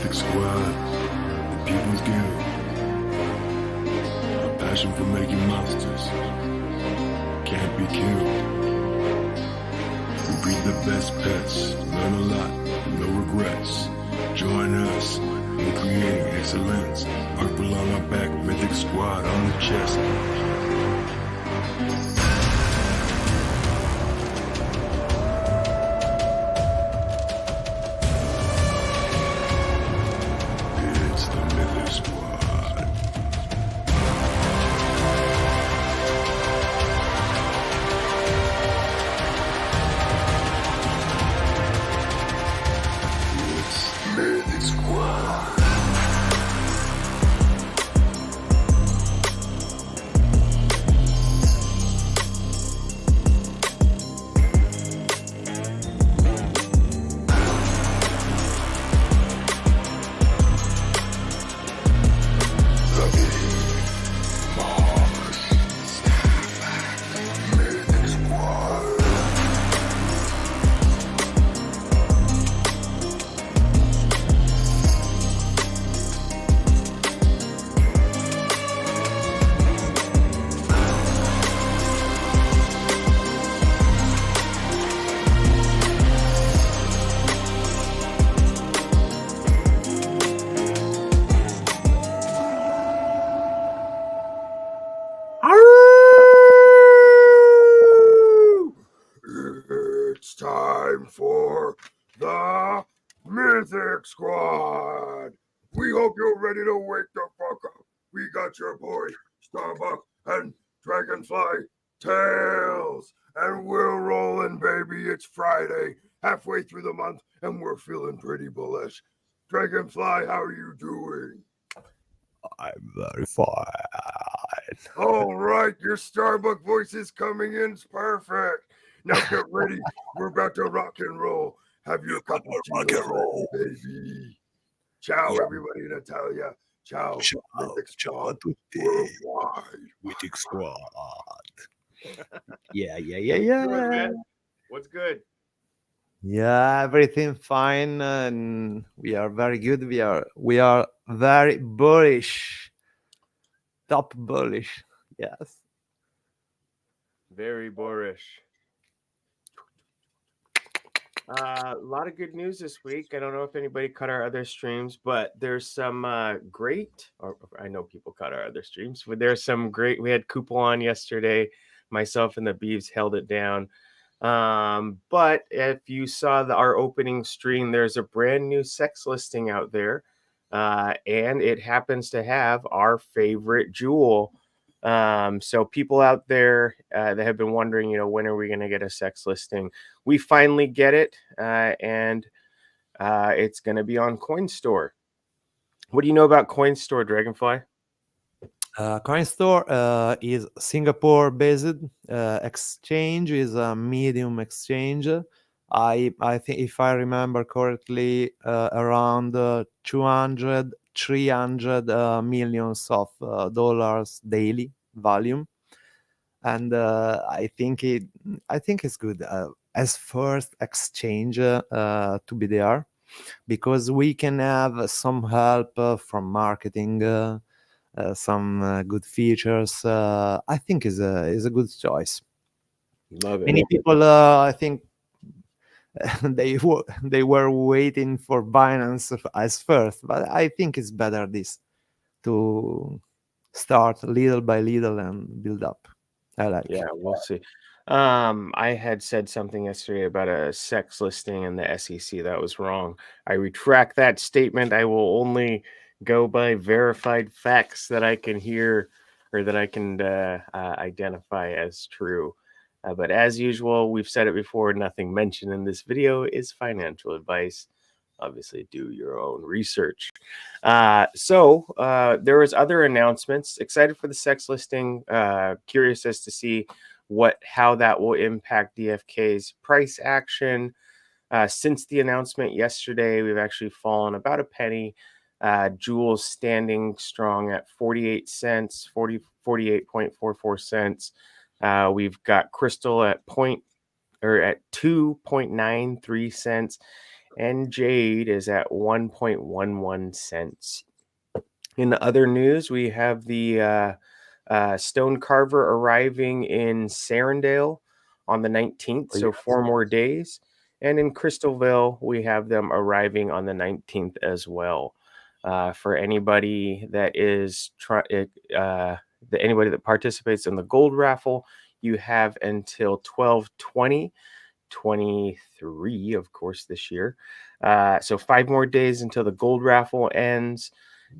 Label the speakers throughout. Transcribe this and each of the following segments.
Speaker 1: Mythic Squad, the People's Guild. A passion for making monsters. Can't be killed. We breed the best pets, learn a lot, no regrets. Join us in creating excellence. Purple on our back, Mythic Squad on the chest. It's the Mythic Squad. It's Mythic Squad. It's time for the Mythic Squad. We hope you're ready to wake the fuck up. We got your boy Starbuck and Dragonfly Tales, and we're rolling, baby. It's Friday, halfway through the month, and we're feeling pretty bullish. Dragonfly, how are you doing?
Speaker 2: I'm very fine.
Speaker 1: All right, your Starbuck voice is coming in. It's perfect. Now get ready. We're about to rock and roll. Have your cup of tea,
Speaker 2: rock and roll.
Speaker 1: baby. Ciao,
Speaker 2: Yeah.
Speaker 1: everybody in Italia. Ciao,
Speaker 2: Ciao,
Speaker 1: Mythic
Speaker 2: ciao
Speaker 1: Squad
Speaker 2: a tutti.
Speaker 1: worldwide.
Speaker 2: Mythic Squad. Yeah.
Speaker 3: Good, man. What's good?
Speaker 2: Yeah, everything fine, and we are very good. We are very bullish. Top bullish. Yes.
Speaker 3: Very boorish. A lot of good news this week. I don't know if anybody caught our other streams, but there's some great, or I know people caught our other streams, but there's some great, we had Kupo on yesterday. Myself and the Beeves held it down. But if you saw our opening stream, there's a brand new sex listing out there. And it happens to have our favorite jewel. So people out there that have been wondering, when are we going to get a sex listing? We finally get it, and it's going to be on CoinStore. What do you know about CoinStore, Dragonfly?
Speaker 2: CoinStore is Singapore-based exchange. Is a medium exchange. I think, if I remember correctly, around 200, 300 millions of dollars daily volume, and I think it's good as first exchange to be there, because we can have some help from marketing. Some good features. I think is a good choice.
Speaker 3: Love it.
Speaker 2: Many people, I think, they were waiting for Binance as first, but I think it's better this to start little by little and build up. I like.
Speaker 3: Yeah, we'll see. I had said something yesterday about a sex listing in the SEC. That was wrong. I retract that statement. I will only go by verified facts that I can hear or that I can identify as true. But as usual, we've said it before, nothing mentioned in this video is financial advice. Obviously, do your own research. So there was other announcements. Excited for the sex listing. Curious as to see how that will impact DFK's price action. Since the announcement yesterday, we've actually fallen about a penny. Jewel's standing strong at 48 cents, 48.44 cents. We've got Crystal at 2.93 cents. and jade is at 1.11 cents. In other news, we have the stone carver arriving in Sarandale on the 19th, so 4 more days. And in Crystalville, we have them arriving on the 19th as well. For anybody that is anybody that participates in the gold raffle, you have until 12/20/23, of course, this year. So 5 more days until the gold raffle ends.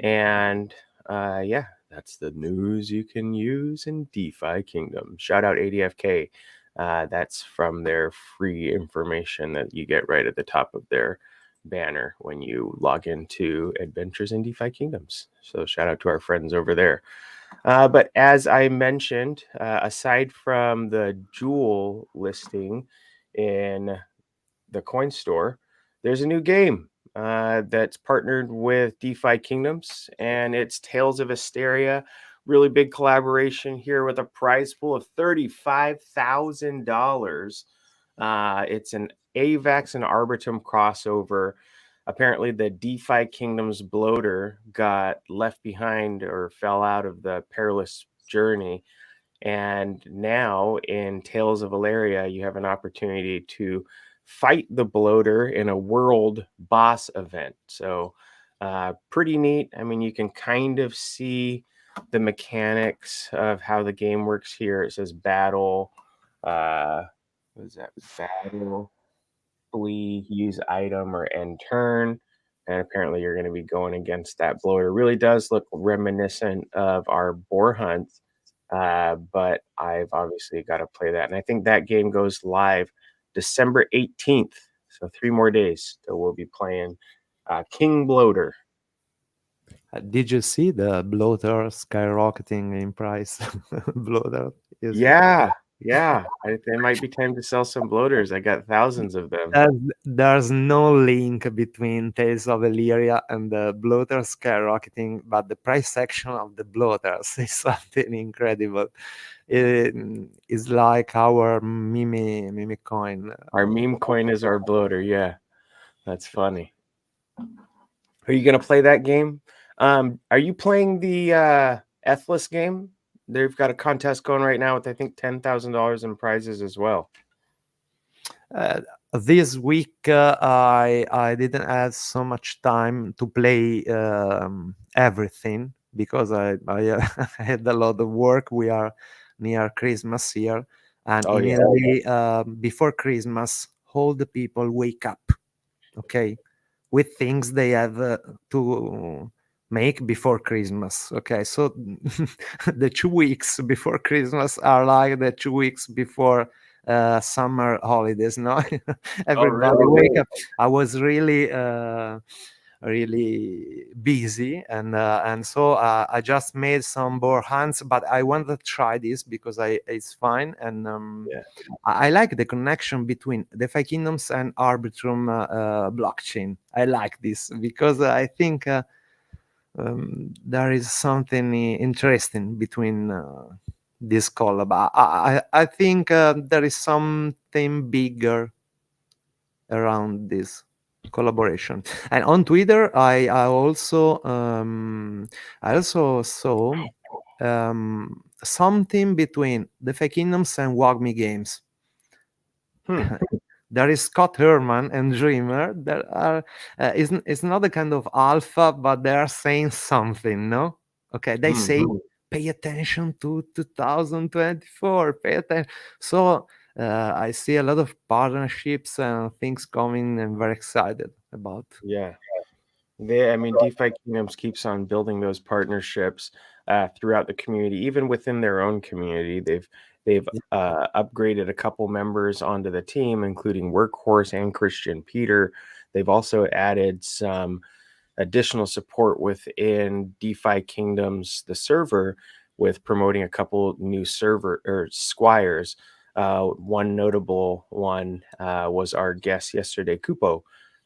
Speaker 3: And yeah, that's the news you can use in DeFi Kingdom. Shout out ADFK. That's from their free information that you get right at the top of their banner when you log into Adventures in DeFi Kingdoms. So shout out to our friends over there. But as I mentioned, aside from the jewel listing in the coin store, there's a new game that's partnered with DeFi Kingdoms, and it's Tales of Asteria. Really big collaboration here with a prize pool of $35,000. It's an AVAX and Arbitrum crossover. Apparently, the DeFi Kingdoms bloater got left behind or fell out of the perilous journey. And now in Tales of Valeria, you have an opportunity to fight the bloater in a world boss event. So pretty neat. I mean, you can kind of see the mechanics of how the game works here. It says battle. What is that? Battle, flee, use item, or end turn. And apparently you're going to be going against that bloater. Really does look reminiscent of our boar hunts. But I've obviously got to play that. And I think that game goes live December 18th. So 3 more days till we'll be playing King Bloater.
Speaker 2: Did you see the bloater skyrocketing in price? Bloater is
Speaker 3: Yeah. It might be time to sell some bloaters. I got thousands of them.
Speaker 2: There's no link between Tales of Illyria and the bloater skyrocketing, but the price section of the bloaters is something incredible. It is like our meme coin.
Speaker 3: Our meme coin is our bloater. Yeah, that's funny. Are you gonna play that game? Are you playing the Ethless game? They've got a contest going right now with I think $10,000 in prizes as well.
Speaker 2: This week I didn't have so much time to play everything because I had a lot of work. We are near Christmas here, and in Italy, before Christmas, all the people wake up, okay, with things they have to make before Christmas. Okay, so the 2 weeks before Christmas are like the 2 weeks before summer holidays. No, everybody wake up. I was really busy, and so I just made some boar hunts, but I want to try this because it's fine, and I like the connection between DeFi Kingdoms and Arbitrum blockchain. I like this because I think there is something interesting between this collab. I think there is something bigger around this collaboration. And on Twitter, I also saw something between DeFi Kingdoms and WAGMI Games. There is Scott Herman and Dreamer. There are it's not a kind of alpha, but they are saying something. No, okay. They say pay attention to 2024. Pay attention. So I see a lot of partnerships and things coming. I'm very excited about.
Speaker 3: Yeah. DeFi Kingdoms keeps on building those partnerships throughout the community, even within their own community. They've upgraded a couple members onto the team, including Workhorse and Christian Peter. They've also added some additional support within DeFi Kingdoms, the server, with promoting a couple new server or squires. One notable one was our guest yesterday, Kupo.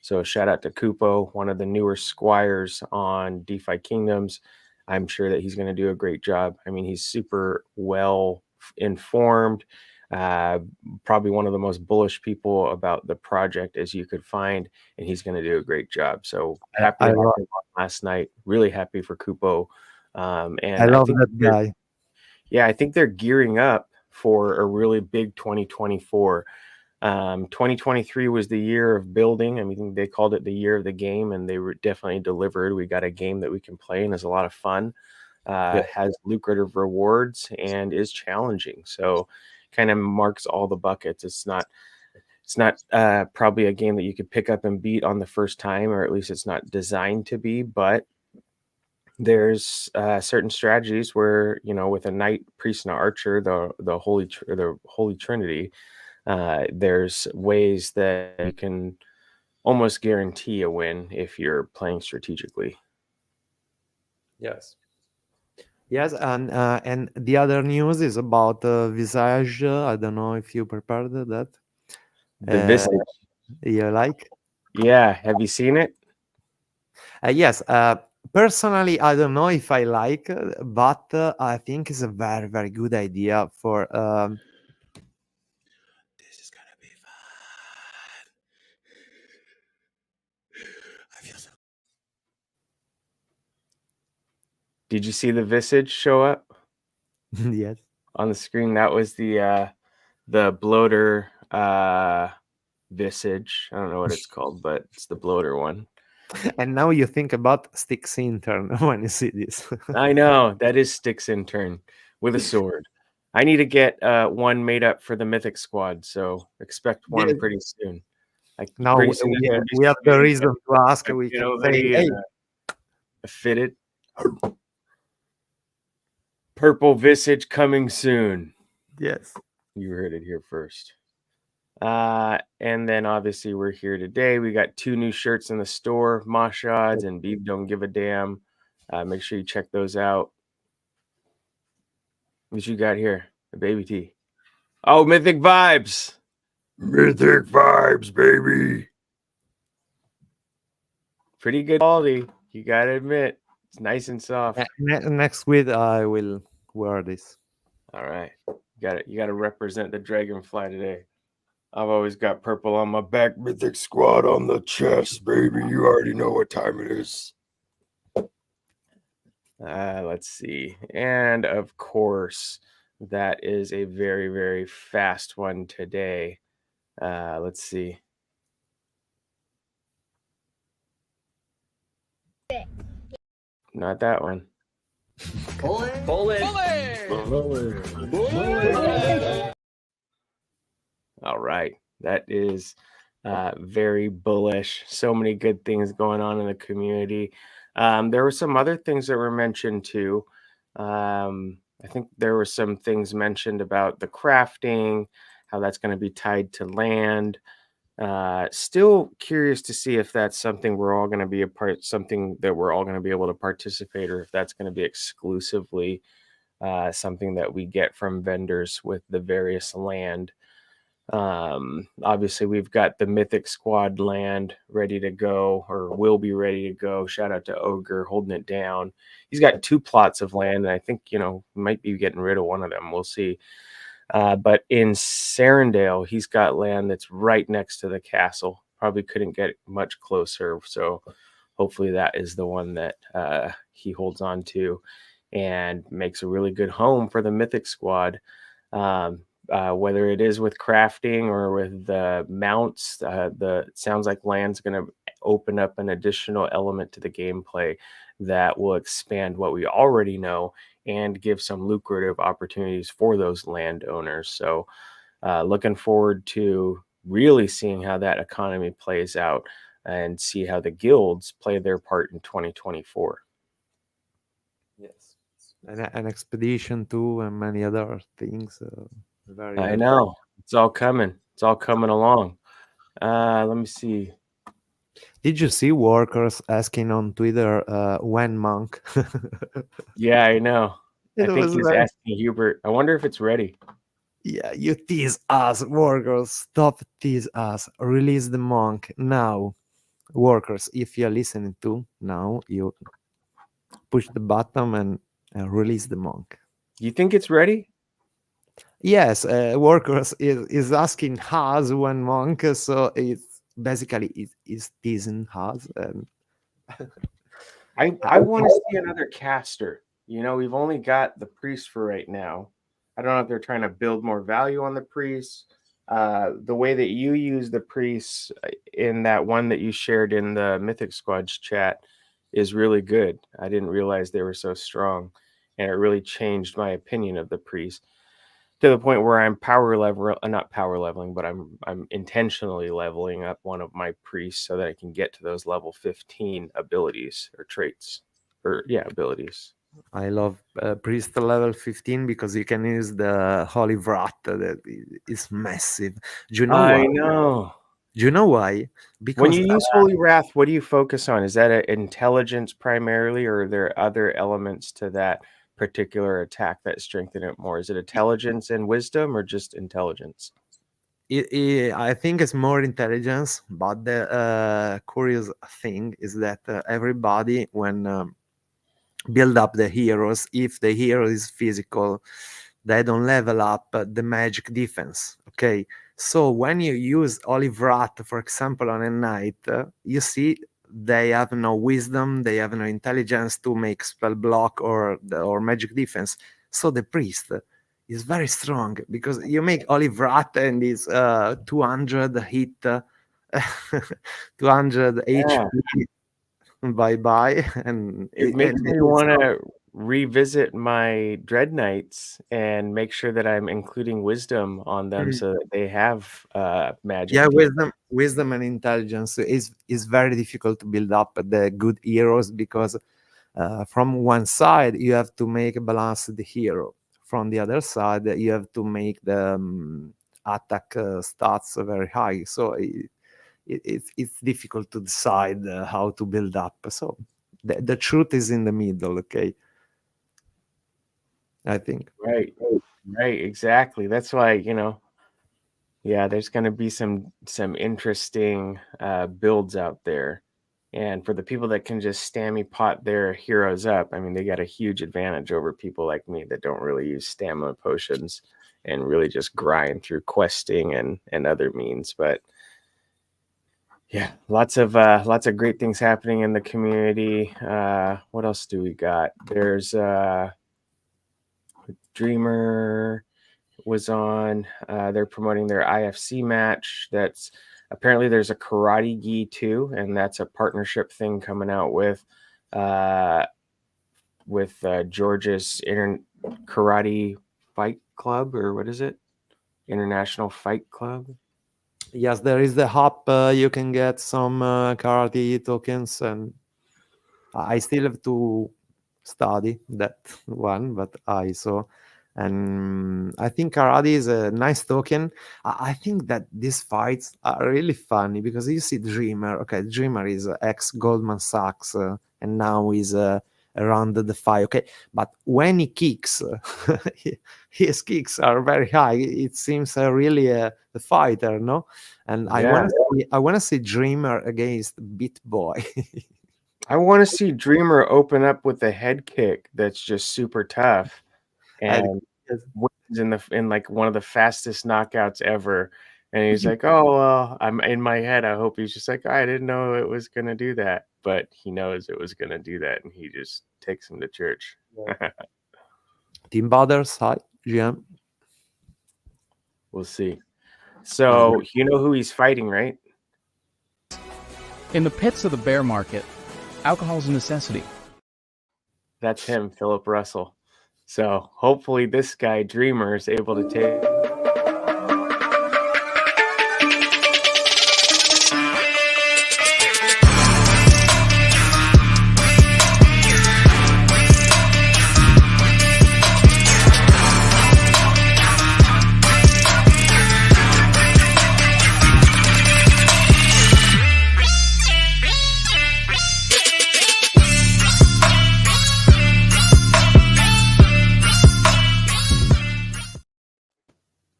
Speaker 3: So shout out to Kupo, one of the newer squires on DeFi Kingdoms. I'm sure that he's going to do a great job. I mean, he's super well informed. Probably one of the most bullish people about the project as you could find, and he's going to do a great job. So happy
Speaker 2: I
Speaker 3: to have
Speaker 2: love,
Speaker 3: him on last night. Really happy for Kupo.
Speaker 2: I
Speaker 3: And I
Speaker 2: love
Speaker 3: think
Speaker 2: that guy.
Speaker 3: I think they're gearing up for a really big 2024. 2023 was the year of building. I mean, they called it the year of the game, and they were definitely delivered. We got a game that we can play and is a lot of fun,
Speaker 2: Yeah.
Speaker 3: has lucrative rewards, and is challenging. So, kind of marks all the buckets. It's not probably a game that you could pick up and beat on the first time, or at least it's not designed to be. But there's certain strategies where, with a knight, priest, and archer, the holy trinity. There's ways that you can almost guarantee a win if you're playing strategically.
Speaker 2: Yes. Yes, and the other news is about Visage. I don't know if you prepared that.
Speaker 3: The
Speaker 2: Uh,
Speaker 3: Visage.
Speaker 2: you like?
Speaker 3: Yeah, have you seen it?
Speaker 2: Yes. Personally, I don't know if I like, but I think it's a very, very good idea for. This is gonna be fun. I feel so.
Speaker 3: Did you see the Visage show up
Speaker 2: Yes.
Speaker 3: on the screen? That was the bloater Visage. I don't know what it's called, but it's the bloater one.
Speaker 2: And now you think about Sticks Intern when you see this.
Speaker 3: I know, that is Styx Intern with a sword. I need to get one made up for the Mythic Squad, so expect one
Speaker 2: Yes.
Speaker 3: pretty soon.
Speaker 2: Now
Speaker 3: Pretty soon there's
Speaker 2: we
Speaker 3: gonna be
Speaker 2: we have the
Speaker 3: somebody
Speaker 2: reason to ask.
Speaker 3: a
Speaker 2: We can
Speaker 3: kiddo
Speaker 2: say,
Speaker 3: hoodie
Speaker 2: "Hey,
Speaker 3: and a fitted purple Visage coming soon."
Speaker 2: yes,
Speaker 3: You heard it here first. And then obviously we're here today. We got 2 new shirts in the store, Mosh Odds and Beeb Don't Give a Damn. Make sure you check those out. What you got here? A baby tee. Oh, Mythic Vibes.
Speaker 1: Mythic vibes, baby.
Speaker 3: Pretty good quality. You gotta admit, it's nice and soft.
Speaker 2: next week I will wear this."
Speaker 3: All right, you gotta represent the Dragonfly today. I've always got purple on my back.
Speaker 1: Mythic squad on the chest, baby. You already know what time it is.
Speaker 3: Let's see, and of course, that is a very, very fast one today. Let's see. Not that one. All right. That is very bullish. So many good things going on in the community. There were some other things that were mentioned too. I think there were some things mentioned about the crafting, how that's going to be tied to land. Still curious to see if that's something we're all going to be something that we're all going to be able to participate, or if that's going to be exclusively something that we get from vendors with the various land. Obviously we've got the Mythic Squad land ready to go, or will be ready to go. Shout out to Ogre holding it down. He's got 2 plots of land, and I think we might be getting rid of one of them. We'll see. But in Sarandale, he's got land that's right next to the castle. Probably couldn't get much closer, so hopefully that is the one that he holds on to and makes a really good home for the Mythic Squad. Whether it is with crafting or with the mounts, it sounds like land's going to open up an additional element to the gameplay that will expand what we already know and give some lucrative opportunities for those landowners. So looking forward to really seeing how that economy plays out and see how the guilds play their part in 2024.
Speaker 2: Yes, an expedition too, and many other things.
Speaker 3: I know. It's all coming. It's all coming along. Let me see.
Speaker 2: Did you see workers asking on Twitter when Monk?
Speaker 3: Yeah, I know. I
Speaker 2: It
Speaker 3: think
Speaker 2: was
Speaker 3: he's
Speaker 2: very-
Speaker 3: asking Hubert. I wonder if it's ready.
Speaker 2: Yeah, you tease us, workers. Stop tease us. Release the monk now, workers. If you're listening to now, you push the button and release the monk.
Speaker 3: You think it's ready?
Speaker 2: Yes, workers is asking us one monk, so it's basically is teasing us. And
Speaker 3: I want to see another caster. You know, we've only got the priest for right now. I don't know if they're trying to build more value on the priests. The way that you use the priests in that one that you shared in the Mythic Squad's chat is really good. I didn't realize they were so strong, and it really changed my opinion of the priests to the point where I'm not power leveling, but I'm intentionally leveling up one of my priests so that I can get to those level 15 abilities or traits, or yeah, abilities.
Speaker 2: I love priest level 15 because you can use the holy wrath that is massive. Do you know why?
Speaker 3: I know.
Speaker 2: Do you know why?
Speaker 3: When
Speaker 2: Because
Speaker 3: you use Holy Wrath, what do you focus on? Is that intelligence primarily, or are there other elements to that particular attack that strengthen it more? Is it intelligence and wisdom, or just intelligence?
Speaker 2: I think it's more intelligence, but the curious thing is that everybody, when build up the heroes, if the hero is physical, they don't level up the magic defense. Okay, so when you use olive rat, for example, on a knight, you see they have no wisdom, they have no intelligence to make spell block or magic defense. So the priest is very strong because you make olive rat and is 200 hit, 200
Speaker 3: Yeah.
Speaker 2: HP. Bye bye, and
Speaker 3: It makes me
Speaker 2: it's
Speaker 3: want to revisit my Dread Knights and make sure that I'm including wisdom on them
Speaker 2: Mm.
Speaker 3: so that they have magic.
Speaker 2: Yeah, wisdom and intelligence is very difficult to build up the good heroes because from one side you have to make a balanced hero, from the other side you have to make the attack stats very high, so it's difficult to decide how to build up. So the truth is in the middle. Okay, I think.
Speaker 3: Right, right, exactly. That's why, yeah, there's going to be some interesting builds out there. And for the people that can just stammy pot their heroes up, I mean, they got a huge advantage over people like me that don't really use stamina potions and really just grind through questing and other means. But yeah, lots of great things happening in the community. What else do we got? There's Dreamer was on. They're promoting their IFC match. That's apparently there's a karate gi too, and that's a partnership thing coming out uh, with Georgia's Karate Fight Club, or what is it? International Fight Club.
Speaker 2: Yes, there is the hub. You can get some karate tokens, and I still have to study that one, but I saw. And I think karate is a nice token. I think that these fights are really funny because you see Dreamer. Okay, Dreamer is ex Goldman Sachs, and now is around the fight. Okay, but when he kicks, his kicks are very high. It seems really a fighter, no? And
Speaker 3: Yeah,
Speaker 2: I want to see Dreamer against Beat Boy.
Speaker 3: I want to see Dreamer open up with a head kick that's just super tough
Speaker 2: And
Speaker 3: and wins in like one of the fastest knockouts ever. And he's like, "Oh well," I'm in my head. I hope he's just like, "I didn't know it was gonna do that," but he knows it was gonna do that, and he just takes him to church.
Speaker 2: Team Butters, hi, GM.
Speaker 3: We'll see. So you know who he's fighting, right?
Speaker 4: In the pits of the bear market, alcohol is a necessity.
Speaker 3: That's him, Philip Russell. So hopefully this guy, Dreamer, is able to take.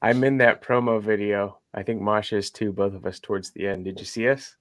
Speaker 3: I'm in that promo video. I think Masha is too, both of us towards the end. Did you see us?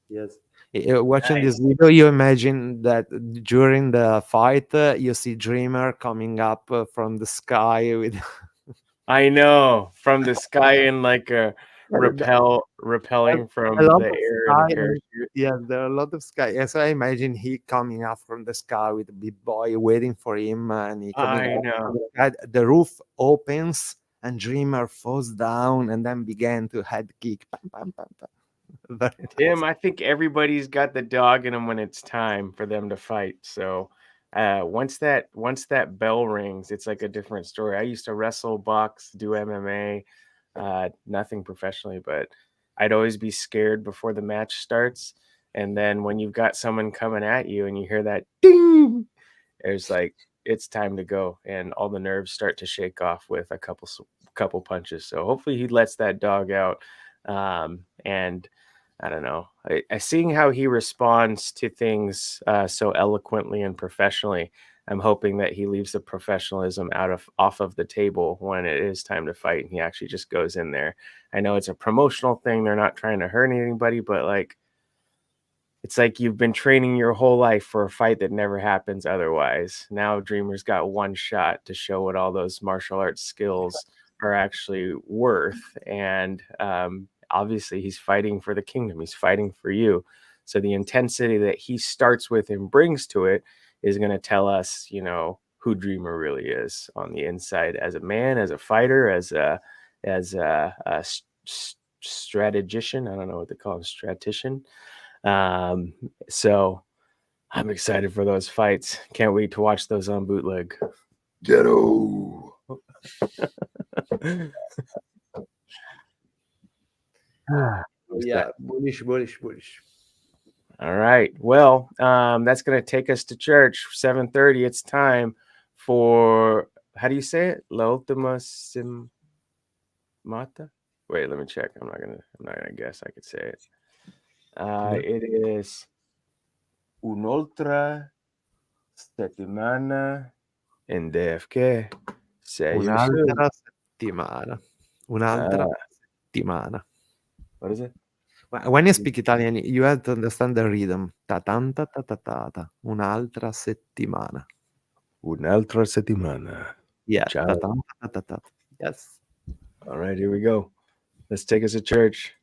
Speaker 2: Yes. Watching this video, you imagine that during the fight, you see Dreamer coming up from the sky with
Speaker 3: I know, from the sky in like a repelling from
Speaker 2: a lot
Speaker 3: the
Speaker 2: of
Speaker 3: air in a
Speaker 2: sky.
Speaker 3: parachute.
Speaker 2: Yeah, there are a lot of sky. Yeah, so I imagine he coming up from the sky with a big boy waiting for him, and he coming
Speaker 3: I
Speaker 2: up
Speaker 3: know.
Speaker 2: from the sky. The roof opens, and Dreamer falls down, and then began to head kick. Pam, pam, pam, pam. Very nice.
Speaker 3: Tim, I think everybody's got the dog in them when it's time for them to fight. So once that bell rings, it's like a different story. I used to wrestle, box, do MMA, nothing professionally, but I'd always be scared before the match starts. And then when you've got someone coming at you and you hear that ding, there's like it's time to go, and all the nerves start to shake off with a couple punches. So hopefully he lets that dog out. And I don't know. I seeing how he responds to things so eloquently and professionally. I'm hoping that he leaves the professionalism off of the table when it is time to fight, and he actually just goes in there. I know it's a promotional thing; they're not trying to hurt anybody, but like, it's like you've been training your whole life for a fight that never happens otherwise. Now Dreamer's got one shot to show what all those martial arts skills are actually worth, and obviously he's fighting for the kingdom. He's fighting for you. So the intensity that he starts with and brings to it is going to tell us, who Dreamer really is on the inside, as a man, as a fighter, as a strategician. I don't know what they call him, statistician. So I'm excited for those fights. Can't wait to watch those on bootleg.
Speaker 1: Ghetto.
Speaker 2: Yeah, bullish.
Speaker 3: All right. Well, that's going to take us to church. 7:30. It's time for, how do you say it? La ultima mata. Wait, let me check. I'm not gonna guess. I could say it. It is un'altra settimana in DFK. Say you soon.
Speaker 2: Un'altra settimana. Un'altra settimana.
Speaker 3: What is it?
Speaker 2: When you speak Italian, you have to understand the rhythm. Ta tanta ta ta ta ta. Un'altra settimana.
Speaker 3: Un'altra settimana.
Speaker 2: Yeah.
Speaker 3: Ciao.
Speaker 2: Ta tanta ta ta ta. Yes.
Speaker 3: All right, here we go. Let's take us to church.